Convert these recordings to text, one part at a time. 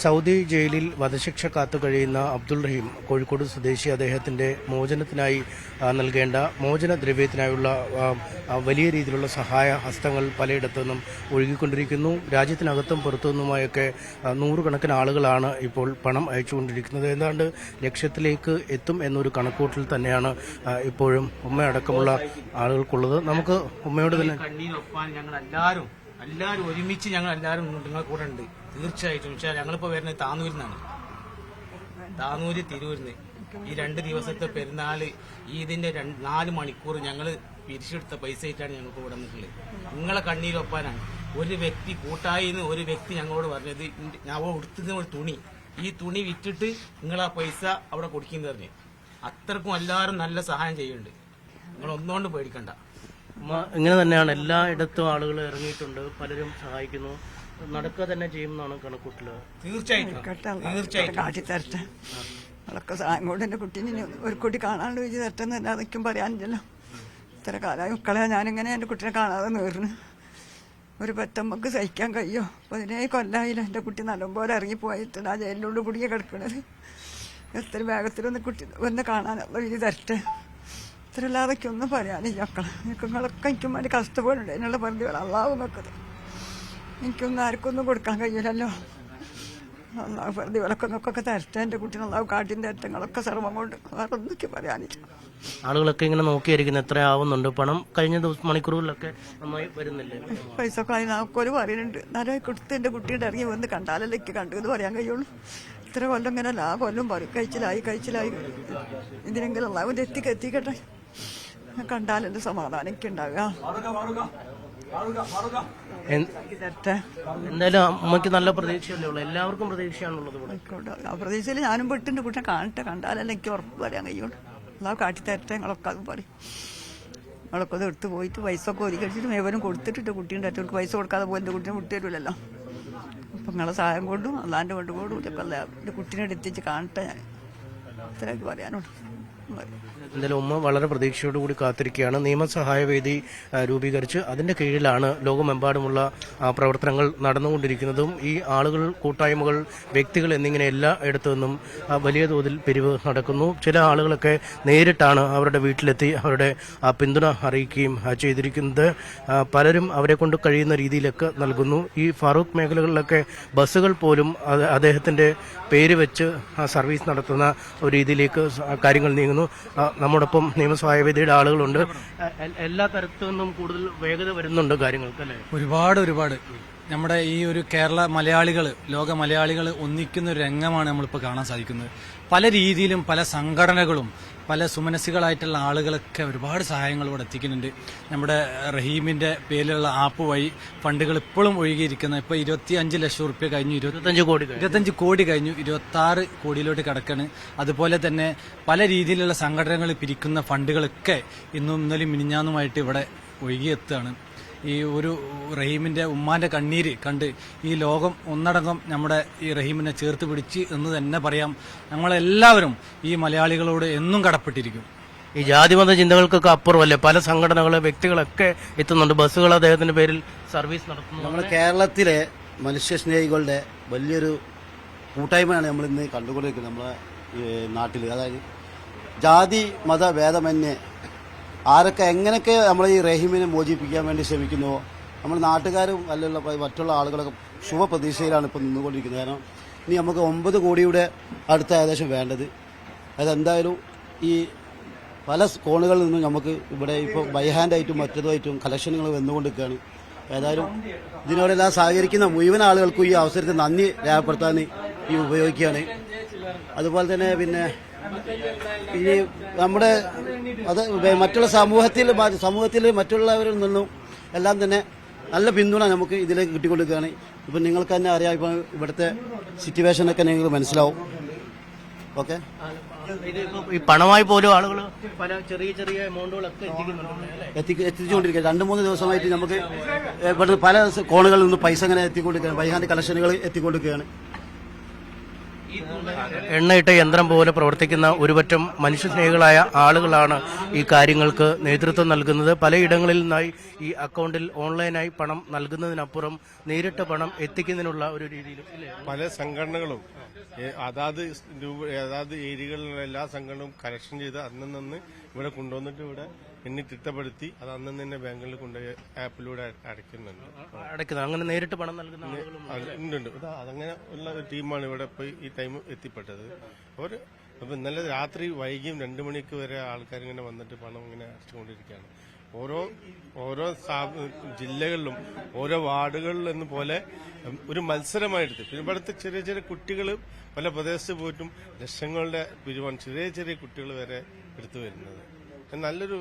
Saudi ജയിലിൽ വധശിക്ഷ കാത്തുകഴിയുന്ന അബ്ദുൾ റഹീം കോഴിക്കോട് സ്വദേശി അദ്ദേഹത്തിന്റെ മോചനത്തിനായി നൽകേണ്ട മോചന ദ്രവ്യത്തിനായുള്ള വലിയ രീതിയിലുള്ള സഹായ ഹസ്തങ്ങൾ പലയിടത്തുനിന്നും ഒഴുകിക്കൊണ്ടിരിക്കുന്നു. രാജ്യത്തിനകത്തും പുറത്തുനിന്നുമായൊക്കെ നൂറുകണക്കിന് ആളുകളാണ് ഇപ്പോൾ പണം അയച്ചുകൊണ്ടിരിക്കുന്നത്. ഏതാണ്ട് ലക്ഷ്യത്തിലേക്ക് എത്തും എന്നൊരു കണക്കൂട്ടൽ തന്നെയാണ് ഇപ്പോഴും ഉമ്മയടക്കമുള്ള ആളുകൾക്കുള്ളത്. നമുക്ക് ഉമ്മയോട് തന്നെ എല്ലാവരും ഒരുമിച്ച് ഞങ്ങൾ എല്ലാവരും നിങ്ങളുടെ കൂടെ ഉണ്ട് തീർച്ചയായിട്ടും. പക്ഷേ ഞങ്ങളിപ്പോൾ വരുന്നത് താനൂരിൽ താനൂര് തിരൂരിന്ന് ഈ 2 ദിവസത്തെ പെരുന്നാള് ഇതിന്റെ 4 മണിക്കൂർ ഞങ്ങൾ പിരിച്ചെടുത്ത പൈസ ആയിട്ടാണ് ഞങ്ങൾക്ക് ഇവിടെ നിൽക്കുന്നത്. നിങ്ങളെ കണ്ണീരൊപ്പാനാണ് ഒരു വ്യക്തി കൂട്ടായിന്ന് ഒരു വ്യക്തി ഞങ്ങളോട് പറഞ്ഞത് ഞാൻ എടുത്തുന്ന ഒരു തുണി, ഈ തുണി വിറ്റിട്ട് നിങ്ങൾ ആ പൈസ അവിടെ കൊടുക്കുന്നു പറഞ്ഞു. അത്രക്കും എല്ലാവരും നല്ല സഹായം ചെയ്യുന്നുണ്ട്. നിങ്ങൾ ഒന്നുകൊണ്ട് പേടിക്കണ്ട. ഇങ്ങനെ തന്നെയാണ് എല്ലായിടത്തും ആളുകൾ ഇറങ്ങിയിട്ടുണ്ട്, പലരും സഹായിക്കുന്നു, നടക്കുക തന്നെ ചെയ്യുമെന്നാണ് കണക്കൂട്ടല്. തീർച്ചയായിട്ടും കാട്ടിത്തരട്ടെ. അതൊക്കെ സഹായം കൊണ്ട് എന്റെ കുട്ടീനെ ഒരു കുട്ടി കാണാണ്ട് വെച്ച് തരട്ടെന്ന് തന്നെ അതൊക്കെ പറയാനില്ലല്ലോ. ഇത്ര കാലമായി മക്കളെ ഞാനിങ്ങനെ എന്റെ കുട്ടീനെ കാണാതെ നേർന്ന് ഒരു പെറ്റമ്മക്ക് സഹിക്കാൻ കഴിയോ? 17 കൊല്ലമായില്ല എന്റെ കുട്ടി നല്ലപോലെ ഇറങ്ങിപ്പോയിട്ട് ആ ജയിലിനുള്ളിൽ കുടിയെ കിടക്കണത്. എത്ര വേഗത്തിലൊന്ന് കുട്ടി ഒന്ന് കാണാനുള്ള വിധി തരട്ടെ. ഇത്രയല്ലാതൊക്കെ ഒന്നും പറയാനില്ല മക്കളെ. നിങ്ങളൊക്കെ എനിക്കും വേണ്ടി കഷ്ടപ്പെടുന്നുണ്ട്. അതിനുള്ള പ്രതികൾ അള്ളാഹു നോക്കത്. എനിക്കൊന്നും ആർക്കൊന്നും കൊടുക്കാൻ കഴിയില്ലല്ലോ. അള്ളാഹു പ്രതികളൊക്കെ നോക്കൊക്കെ തരട്ടെ. എൻ്റെ കുട്ടീനെ അള്ളാഹു കാട്ടിൻ്റെ ഏറ്റങ്ങളൊക്കെ സർവം കൊണ്ട് വേറെ ഒന്നൊക്കെ പറയാനില്ല. ആളുകളൊക്കെ ഇങ്ങനെ നോക്കിയിരിക്കുന്നത് എത്ര ആവുന്നുണ്ട് പണം? കഴിഞ്ഞ മണിക്കൂറുകളിലൊക്കെ നന്നായി വരുന്നില്ലേ പൈസ ഒക്കെ? നമുക്കൊരു പറയുന്നുണ്ട്. എന്നാലും കൊടുത്ത് എൻ്റെ കുട്ടീൻ്റെ ഇറങ്ങി വന്ന് കണ്ടാലല്ലേ എനിക്ക് കണ്ടു എന്ന് പറയാൻ കഴിയുള്ളൂ. ഇത്ര കൊല്ലം ഇങ്ങനെ കൊല്ലം പറയും കഴിച്ചിലായി ഇതിനെങ്കിലും അള്ളാഹു എത്തിക്കട്ടെ. കണ്ടാൽ എന്റെ സമാധാനം എനിക്ക് ഉണ്ടാവുക. എന്തായാലും അമ്മയ്ക്ക് നല്ല പ്രതീക്ഷയല്ലേ ഉള്ളൂ, എല്ലാവർക്കും പ്രതീക്ഷയാണുള്ളത്. ആ പ്രതീക്ഷയിൽ ഞാനും പെട്ടിന്റെ കുട്ടനെ കാണട്ടെ. കണ്ടാലല്ലേ എനിക്ക് ഉറപ്പ് പറയാൻ കഴിയുള്ളൂ. അല്ലാതെ കാട്ടിത്തരട്ടെ. നിങ്ങളൊക്കെ അത് പറയും. നിങ്ങളൊക്കെ അത് എടുത്ത് പോയിട്ട് പൈസ ഒക്കെ ഒതുക്കി കഴിച്ചിട്ട് മേവനും കൊടുത്തിട്ട് കുട്ടീൻ്റെ അറ്റവർക്ക് പൈസ കൊടുക്കാതെ പോയി എൻ്റെ കുട്ടീനെ വിട്ടു തരുമല്ലോ. അപ്പം നിങ്ങളെ സഹായം കൊണ്ടും അല്ലാൻ്റെ കൊണ്ടും ഇതൊക്കെ അല്ല എൻ്റെ കുട്ടീനെ എത്തിച്ച് കാണട്ടെ. ഞാൻ ഇത്രയൊക്കെ പറയാനുള്ളൂ. എന്തായാലും ഉമ്മ വളരെ പ്രതീക്ഷയോടുകൂടി കാത്തിരിക്കുകയാണ്. നിയമസഹായ വേദി രൂപീകരിച്ച് അതിന്റെ കീഴിലാണ് ലോകമെമ്പാടുമുള്ള പ്രവർത്തനങ്ങൾ നടന്നുകൊണ്ടിരിക്കുന്നതും. ഈ ആളുകൾ, കൂട്ടായ്മകൾ, വ്യക്തികൾ എന്നിങ്ങനെ എല്ലാ ഇടത്തു നിന്നും വലിയ തോതിൽ പിരിവ് നടക്കുന്നു. ചില ആളുകളൊക്കെ നേരിട്ടാണ് അവരുടെ വീട്ടിലെത്തി അവരുടെ പിന്തുണ അറിയിക്കുകയും ചെയ്തിരിക്കുന്നത്. പലരും അവരെ കൊണ്ട് കഴിയുന്ന രീതിയിലൊക്കെ നൽകുന്നു. ഈ ഫാറൂഖ് മേഖലകളിലൊക്കെ ബസ്സുകൾ പോലും അദ്ദേഹത്തിന്റെ പേര് വെച്ച് സർവീസ് നടത്തുന്ന ഒരു രീതിയിലേക്ക് കാര്യങ്ങൾ നീങ്ങുന്നു. നമ്മോടൊപ്പം നിയമസഹായ വേദിയുടെ ആളുകളുണ്ട്. എല്ലാ തരത്തിൽ നിന്നും കൂടുതൽ വേഗത വരുന്നുണ്ട് കാര്യങ്ങൾക്ക് അല്ലേ? ഒരുപാട് നമ്മുടെ ഈ ഒരു കേരള മലയാളികൾ, ലോക മലയാളികൾ ഒന്നിക്കുന്ന ഒരു രംഗമാണ് നമ്മളിപ്പോൾ കാണാൻ സാധിക്കുന്നത്. പല രീതിയിലും പല സംഘടനകളും പല സുമനസ്സികളായിട്ടുള്ള ആളുകളൊക്കെ ഒരുപാട് സഹായങ്ങൾ ഇവിടെ എത്തിക്കുന്നുണ്ട്. നമ്മുടെ റഹീമിന്റെ പേരിലുള്ള ആപ്പ് വഴി ഫണ്ടുകൾ ഇപ്പോഴും ഒഴുകിയിരിക്കുന്ന ഇപ്പോൾ 25 ലക്ഷം റുപ്യ കഴിഞ്ഞു, 25 കോടി കഴിഞ്ഞു, 26 കോടിയിലോട്ട് കിടക്കാണ്. അതുപോലെ തന്നെ പല രീതിയിലുള്ള സംഘടനകൾ പിരിക്കുന്ന ഫണ്ടുകളൊക്കെ ഇന്നും ഇന്നലെയും മിനിഞ്ഞാന്നുമായിട്ട് ഇവിടെ ഒഴുകിയെത്തുകയാണ്. ഈ ഒരു റഹീമിന്റെ ഉമ്മാന്റെ കണ്ണീര് കണ്ട് ഈ ലോകം ഒന്നടങ്കം നമ്മുടെ ഈ റഹീമിനെ ചേർത്ത് പിടിച്ച് എന്ന് തന്നെ പറയാം. നമ്മളെല്ലാവരും ഈ മലയാളികളോട് എന്നും കടപ്പെട്ടിരിക്കും. ഈ ജാതിമത ചിന്തകൾക്കൊക്കെ അപ്പുറമല്ലേ പല സംഘടനകള്, വ്യക്തികളൊക്കെ എത്തുന്നുണ്ട്. ബസ്സുകൾ അദ്ദേഹത്തിന്റെ പേരിൽ സർവീസ് നടത്തുന്നു. നമ്മുടെ കേരളത്തിലെ മനുഷ്യസ്നേഹികളുടെ വലിയൊരു കൂട്ടായ്മയാണ് നമ്മൾ ഇന്ന് കണ്ടുകൊണ്ടിരിക്കുന്നത് നമ്മുടെ നാട്ടിൽ. അതായത് ജാതി മത ഭേദമന്യേ ആരൊക്കെ എങ്ങനെയൊക്കെ നമ്മൾ ഈ റഹീമിനെ മോചിപ്പിക്കാൻ വേണ്ടി ശ്രമിക്കുന്നുവോ നമ്മൾ നാട്ടുകാരും അല്ലുള്ള മറ്റുള്ള ആളുകളൊക്കെ ശുഭപ്രതീക്ഷയിലാണ് ഇപ്പോൾ നിന്നുകൊണ്ടിരിക്കുന്നത്. കാരണം ഇനി നമുക്ക് 9 കോടിയുടെ അടുത്ത ഏകദേശം വേണ്ടത്. അതെന്തായാലും ഈ പല കോണുകളിൽ നിന്നും നമുക്ക് ഇവിടെ ഇപ്പോൾ ബൈ ഹാൻഡായിട്ടും മറ്റതുമായിട്ടും കളക്ഷനുകൾ വന്നുകൊണ്ടിരിക്കുകയാണ്. ഏതായാലും ഇതിനോടെല്ലാം സഹകരിക്കുന്ന മുഴുവൻ ആളുകൾക്കും ഈ അവസരത്തിൽ നന്ദി രേഖപ്പെടുത്താൻ ഈ ഉപയോഗിക്കുകയാണ്. അതുപോലെ തന്നെ പിന്നെ ഇനി നമ്മുടെ അത് മറ്റുള്ള സമൂഹത്തിൽ മറ്റുള്ളവരിൽ നിന്നും എല്ലാം തന്നെ നല്ല പിന്തുണ നമുക്ക് ഇതിലേക്ക് കിട്ടിക്കൊടുക്കുകയാണ്. ഇപ്പം നിങ്ങൾക്ക് തന്നെ അറിയാം, ഇപ്പം ഇവിടുത്തെ സിറ്റുവേഷനൊക്കെ നിങ്ങൾക്ക് മനസ്സിലാവും. ഓക്കെ, ഈ പണമായി പോലും ആളുകൾ പല ചെറിയ എമൗണ്ടുകളൊക്കെ എത്തിച്ചുകൊണ്ടിരിക്കുക. 2-3 ദിവസമായിട്ട് നമുക്ക് ഇവിടുന്ന് പല കോണുകളിൽ നിന്ന് പൈസ അങ്ങനെ എത്തിക്കൊണ്ടിരിക്കുകയാണ്. ബൈഹാൻഡ് കളക്ഷനുകൾ എത്തിക്കൊണ്ടിരിക്കുകയാണ്. എണ്ണയിട്ട യന്ത്രം പോലെ പ്രവർത്തിക്കുന്ന ഒരുപറ്റം മനുഷ്യസ്നേഹികളായ ആളുകളാണ് ഈ കാര്യങ്ങൾക്ക് നേതൃത്വം നൽകുന്നത്. പലയിടങ്ങളിൽ നിന്നായി ഈ അക്കൗണ്ടിൽ ഓൺലൈനായി പണം നൽകുന്നതിനപ്പുറം നേരിട്ട് പണം എത്തിക്കുന്നതിനുള്ള ഒരു രീതിയിലും പല സംഘടനകളും അതാത് ഏരിയകളിലുള്ള എല്ലാ സംഘടനകളും കലക്ഷൻ ചെയ്ത് അന്നന്ന് ഇവിടെ കൊണ്ടുവന്നിട്ട് ഇവിടെ എണ്ണി തിട്ടപ്പെടുത്തി അത് അന്നു തന്നെ ബാങ്കുകളിൽ കൊണ്ടുപോയി ആപ്പിലൂടെ അടയ്ക്കുന്നുണ്ട്. അങ്ങനെ നേരിട്ട് പണം നൽകുന്ന ഉണ്ട്. അതങ്ങനെ ഉള്ള ഒരു ടീമാണ് ഇവിടെ ഇപ്പോൾ ഈ ടൈം എത്തിപ്പെട്ടത്. അപ്പൊ ഇന്നലെ രാത്രി വൈകിയും 2 മണിക്ക് വരെ ആൾക്കാരിങ്ങനെ വന്നിട്ട് പണം ഇങ്ങനെ അടച്ചുകൊണ്ടിരിക്കുകയാണ്. ഓരോ ജില്ലകളിലും ഓരോ വാർഡുകളിൽ എന്ന പോലെ ഒരു മത്സരമായിട്ട് പിന്നെ ഇവിടുത്തെ ചെറിയ ചെറിയ കുട്ടികൾ പല പ്രദേശത്ത് പോയിട്ടും ലക്ഷങ്ങളുടെ പിരിവാണ് ചെറിയ കുട്ടികൾ വരെ എടുത്തു വരുന്നത്. നല്ലൊരു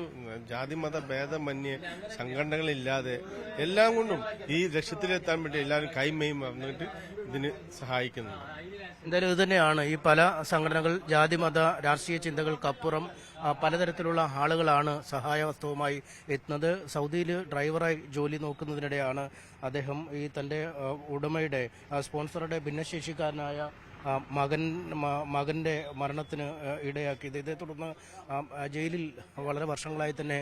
ജാതിമത ഭേദമന്യേ സംഘടനകളില്ലാതെ എല്ലാം കൊണ്ടും ഈ ലക്ഷ്യത്തിലെത്താൻ വേണ്ടി എല്ലാവരും കൈമയും വന്നിട്ട് ഇതിന് സഹായിക്കുന്നുണ്ട്. എന്തായാലും ഇത് തന്നെയാണ് ഈ പല സംഘടനകൾ ജാതിമത രാഷ്ട്രീയ ചിന്തകൾക്കപ്പുറം പലതരത്തിലുള്ള ആളുകളാണ് സഹായവസ്തുവുമായി എത്തുന്നത്. സൗദിയിൽ ഡ്രൈവറായി ജോലി നോക്കുന്നതിനിടെയാണ് അദ്ദേഹം ഈ തന്റെ ഉടമയുടെ സ്പോൺസറുടെ ഭിന്നശേഷിക്കാരനായ മകന്റെ മരണത്തിന് ഇടയാക്കിയത്. ഇതേ തുടർന്ന് ജയിലിൽ വളരെ വർഷങ്ങളായി തന്നെ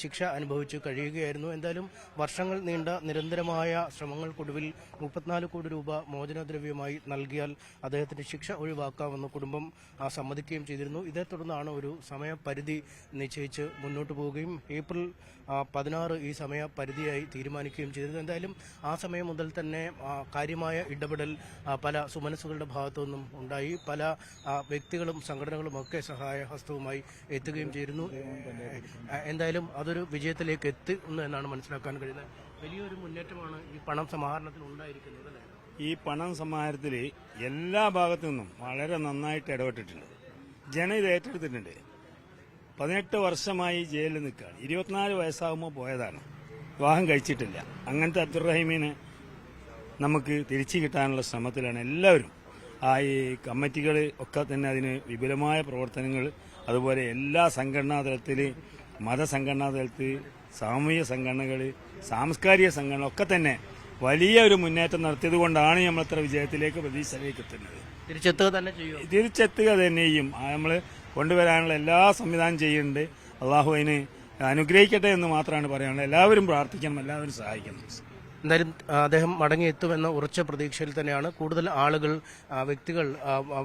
ശിക്ഷ അനുഭവിച്ച് കഴിയുകയായിരുന്നു. എന്തായാലും വർഷങ്ങൾ നീണ്ട നിരന്തരമായ ശ്രമങ്ങൾക്കൊടുവിൽ 34 കോടി രൂപ മോചനദ്രവ്യമായി നൽകിയാൽ അദ്ദേഹത്തിന്റെ ശിക്ഷ ഒഴിവാക്കാമെന്ന് കുടുംബം സമ്മതിക്കുകയും ചെയ്തിരുന്നു. ഇതേ തുടർന്നാണ് ഒരു സമയപരിധി നിശ്ചയിച്ച് മുന്നോട്ട് പോവുകയും ഏപ്രിൽ 16 ഈ സമയപരിധിയായി തീരുമാനിക്കുകയും ചെയ്തിരുന്നു. എന്തായാലും ആ സമയം മുതൽ തന്നെ കാര്യമായ ഇടപെടൽ പല സുമനസ്സുകളുടെ ഭാഗത്തുനിന്നും ഉണ്ടായി. പല വ്യക്തികളും സംഘടനകളും ഒക്കെ സഹായഹസ്തവുമായി എത്തുകയും ചെയ്തിരുന്നു. എന്തായാലും അതൊരു വിജയത്തിലേക്ക് എത്തുന്നു എന്നാണ് മനസ്സിലാക്കാൻ കഴിയുന്നത്. വലിയൊരു മുന്നേറ്റമാണ് ഈ പണം സമാഹരണത്തിൽ ഉണ്ടായിരിക്കുന്നത് അല്ലേ? ഈ പണം സമാഹരണത്തിൽ എല്ലാ ഭാഗത്തു നിന്നും വളരെ നന്നായിട്ട് ഇടപെട്ടിട്ടുണ്ട്. ജനം ഇത് ഏറ്റെടുത്തിട്ടുണ്ട്. 18 വർഷമായി ജയിലിൽ നിൽക്കുകയാണ്. 24 വയസ്സാകുമ്പോൾ പോയതാണ്. വിവാഹം കഴിച്ചിട്ടില്ല. അങ്ങനത്തെ അബ്ദുറഹീമിനെ നമുക്ക് തിരിച്ചു കിട്ടാനുള്ള ശ്രമത്തിലാണ് എല്ലാവരും. ഈ കമ്മിറ്റികൾ ഒക്കെ തന്നെ അതിന് വിപുലമായ പ്രവർത്തനങ്ങൾ, അതുപോലെ എല്ലാ സംഘടനാ തലത്തിൽ, മതസംഘടനാ തലത്തിൽ, സാമൂഹിക സംഘടനകൾ, സാംസ്കാരിക സംഘടന ഒക്കെ തന്നെ വലിയ ഒരു മുന്നേറ്റം നടത്തിയത് കൊണ്ടാണ് നമ്മൾ ഇത്ര വിജയത്തിലേക്ക് പ്രതീക്ഷയിലേക്ക് എത്തുന്നത്. തിരിച്ചെത്തുക തന്നെ ചെയ്യും. നമ്മൾ കൊണ്ടുവരാനുള്ള എല്ലാ സംവിധാനം ചെയ്യുന്നുണ്ട്. അള്ളാഹു അതിന് അനുഗ്രഹിക്കട്ടെ എന്ന് മാത്രമാണ് പറയാനുള്ളത്. എല്ലാവരും പ്രാർത്ഥിക്കണം, എല്ലാവരും സഹായിക്കണം. എന്തായാലും അദ്ദേഹം മടങ്ങിയെത്തുമെന്ന ഉറച്ച പ്രതീക്ഷയിൽ തന്നെയാണ് കൂടുതൽ ആളുകൾ, വ്യക്തികൾ,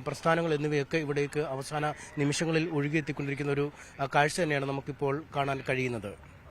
പ്രസ്ഥാനങ്ങൾ എന്നിവയൊക്കെ ഇവിടേക്ക് അവസാന നിമിഷങ്ങളിൽ ഒഴുകിയെത്തിക്കൊണ്ടിരിക്കുന്ന ഒരു കാഴ്ച തന്നെയാണ് നമുക്കിപ്പോൾ കാണാൻ കഴിയുന്നത്.